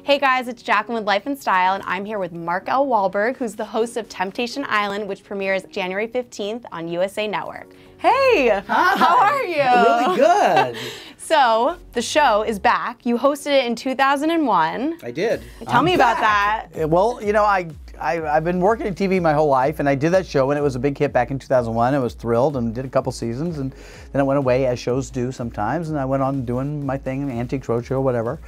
Hey guys, it's Jacqueline with Life and Style, and I'm here with Mark L Walberg, who's the host of Temptation Island, which premieres January 15th on USA Network. Hey, hi. How are you? Really good. So, the show is back. You hosted it in 2001. I did. Tell me about that. Well, you know, I've been working in TV my whole life, and I did that show, and it was a big hit back in 2001. I was thrilled and did a couple seasons, and then it went away, as shows do sometimes, and I went on doing my thing, Antiques Roadshow, whatever.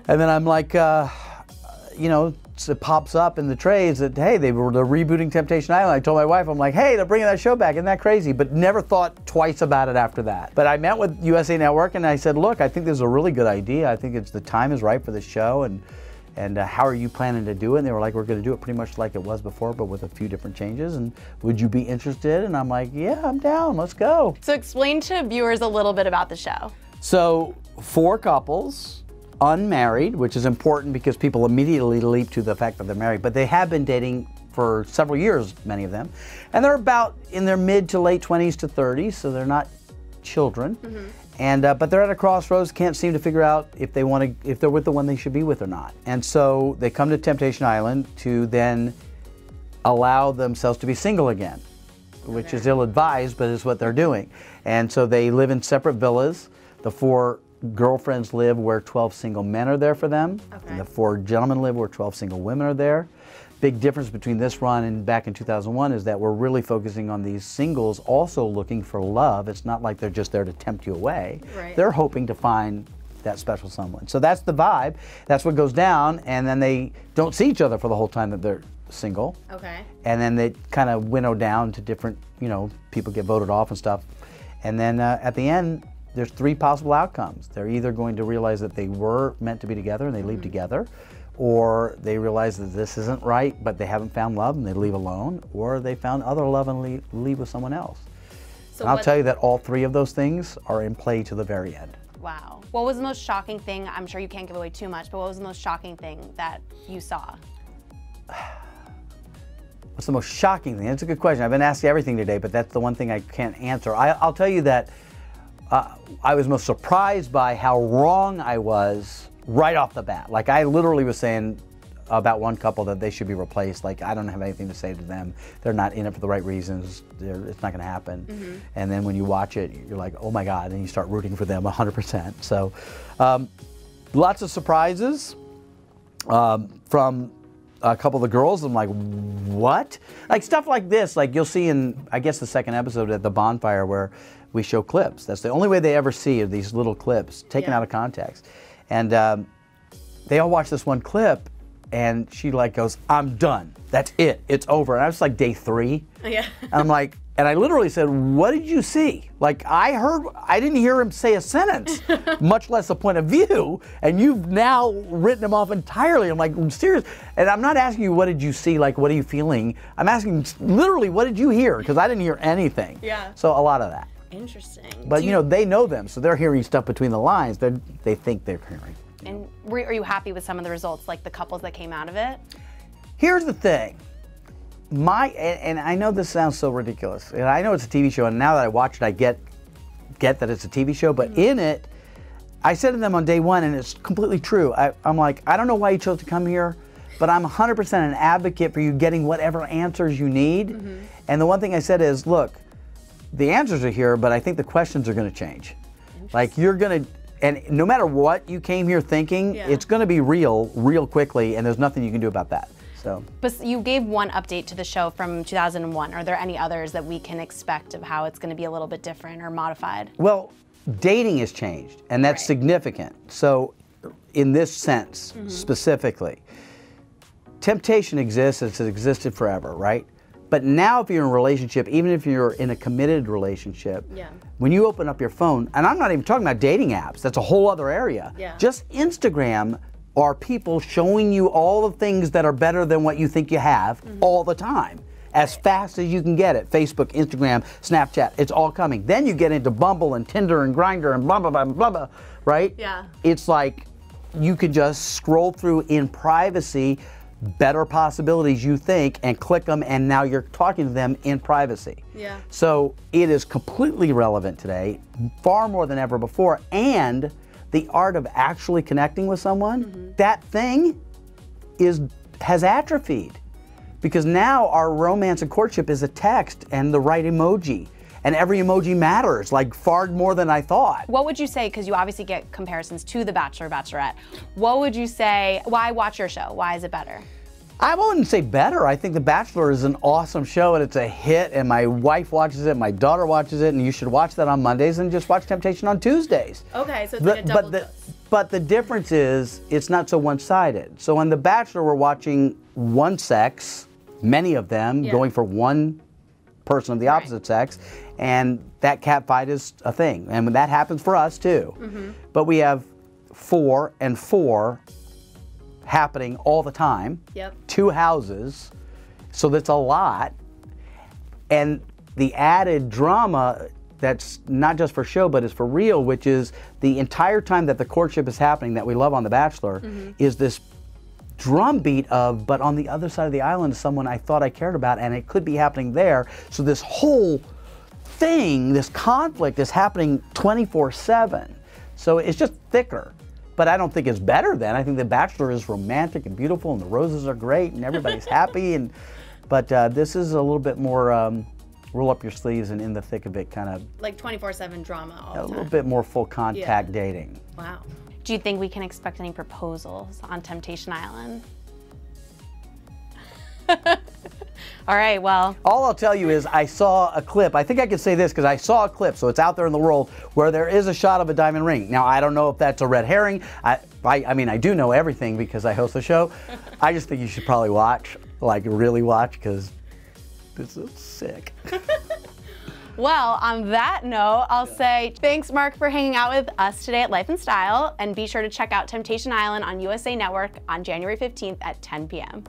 And then I'm like, you know, it pops up in the trades that, hey, they're rebooting Temptation Island. I told my wife, I'm like, hey, they're bringing that show back. Isn't that crazy? But never thought twice about it after that. But I met with USA Network, and I said, look, I think this is a really good idea. I think the time is right for the show, and how are you planning to do it? And they were like, we're going to do it pretty much like it was before, but with a few different changes. And would you be interested? And I'm like, yeah, I'm down. Let's go. So explain to viewers a little bit about the show. So 4 couples, unmarried, which is important because people immediately leap to the fact that they're married, but they have been dating for several years, many of them. And they're about in their mid to late 20s to 30s, so they're not children. Mm-hmm. And but they're at a crossroads, can't seem to figure out if they're with the one they should be with or not. And so they come to Temptation Island to then allow themselves to be single again, which is ill-advised, but is what they're doing. And so they live in separate villas. The 4 girlfriends live where 12 single men are there for them. Okay. And the 4 gentlemen live where 12 single women are there. Big difference between this run and back in 2001 is that we're really focusing on these singles also looking for love. It's not like they're just there to tempt you away. Right. They're hoping to find that special someone. So that's the vibe. That's what goes down, and then they don't see each other for the whole time that they're single. Okay. And then they kind of winnow down to different, you know, people get voted off and stuff. And then at the end, there's 3 possible outcomes. They're either going to realize that they were meant to be together and they leave together, or they realize that this isn't right, but they haven't found love and they leave alone, or they found other love and leave with someone else. So and I'll tell you that all 3 of those things are in play to the very end. Wow. What was the most shocking thing? I'm sure you can't give away too much, but what was the most shocking thing that you saw? What's the most shocking thing? That's a good question. I've been asked everything today, but that's the one thing I can't answer. I'll tell you that I was most surprised by how wrong I was right off the bat. Like, I literally was saying about one couple that they should be replaced. Like, I don't have anything to say to them. They're not in it for the right reasons. It's not going to happen. Mm-hmm. And then when you watch it, you're like, oh my God, and you start rooting for them 100%. So lots of surprises from a couple of the girls. I'm like, what? Like, stuff like this, like you'll see in, I guess, the 2nd episode at the bonfire where we show clips. That's the only way they ever see are these little clips taken out of context. And they all watch this one clip, and she like goes, I'm done. That's it. It's over. And I was like day 3. Yeah. And I'm like, and I literally said, what did you see? Like, I didn't hear him say a sentence, much less a point of view, and you've now written him off entirely. I'm like, I'm serious. And I'm not asking you, what did you see? Like, what are you feeling? I'm asking literally, what did you hear? Because I didn't hear anything. Yeah. So a lot of that. Interesting. But you know, they know them, so they're hearing stuff between the lines. They think they're hearing. And are you happy with some of the results, like the couples that came out of it? Here's the thing. And I know this sounds so ridiculous, and I know it's a TV show, and now that I watch it, I get that it's a TV show, but in it, I said to them on day 1, and it's completely true, I'm like, I don't know why you chose to come here, but I'm 100% an advocate for you getting whatever answers you need. Mm-hmm. And the one thing I said is, look, the answers are here, but I think the questions are going to change. Like, you're going to, and no matter what you came here thinking, it's going to be real quickly, and there's nothing you can do about that. So. But you gave one update to the show from 2001. Are there any others that we can expect of how it's going to be a little bit different or modified? Well, dating has changed, and that's significant. So, in this sense, specifically, temptation exists, it's existed forever, right? But now if you're in a relationship, even if you're in a committed relationship, when you open up your phone, and I'm not even talking about dating apps, that's a whole other area. Just Instagram are people showing you all the things that are better than what you think you have all the time. As fast as you can get it. Facebook, Instagram, Snapchat, it's all coming. Then you get into Bumble and Tinder and Grindr and blah, blah, blah, blah, blah, right? Yeah. It's like you can just scroll through in privacy better possibilities you think and click them, and now you're talking to them in privacy. Yeah. So it is completely relevant today, far more than ever before, and the art of actually connecting with someone, that thing has atrophied. Because now our romance and courtship is a text and the right emoji. And every emoji matters, like far more than I thought. What would you say, because you obviously get comparisons to The Bachelor, Bachelorette, what would you say, why watch your show? Why is it better? I wouldn't say better. I think The Bachelor is an awesome show and it's a hit, and my wife watches it, my daughter watches it, and you should watch that on Mondays and just watch Temptation on Tuesdays. Okay, so it's like a double dose. But the difference is, it's not so one-sided. So on The Bachelor, we're watching one sex, many of them, going for one person of the opposite sex, and that catfight is a thing. And that happens for us too. But we have 4 and 4 happening all the time. 2 houses, so that's a lot. And the added drama that's not just for show, but is for real, which is the entire time that the courtship is happening that we love on The Bachelor, is this drumbeat of, but on the other side of the island is someone I thought I cared about, and it could be happening there. So this whole thing, this conflict is happening 24/7. So it's just thicker. But I don't think it's better than. I think The Bachelor is romantic and beautiful, and the roses are great, and everybody's happy. But this is a little bit more roll up your sleeves and in the thick of it, kind of like 24/7 drama all the time. A little bit more full contact dating. Wow. Do you think we can expect any proposals on Temptation Island? All right, well. All I'll tell you is I saw a clip. I think I can say this because I saw a clip, so it's out there in the world, where there is a shot of a diamond ring. Now, I don't know if that's a red herring. I mean, I do know everything because I host the show. I just think you should probably watch, like really watch, because this is sick. Well, on that note, I'll say thanks, Mark, for hanging out with us today at Life and Style, and be sure to check out Temptation Island on USA Network on January 15th at 10 p.m.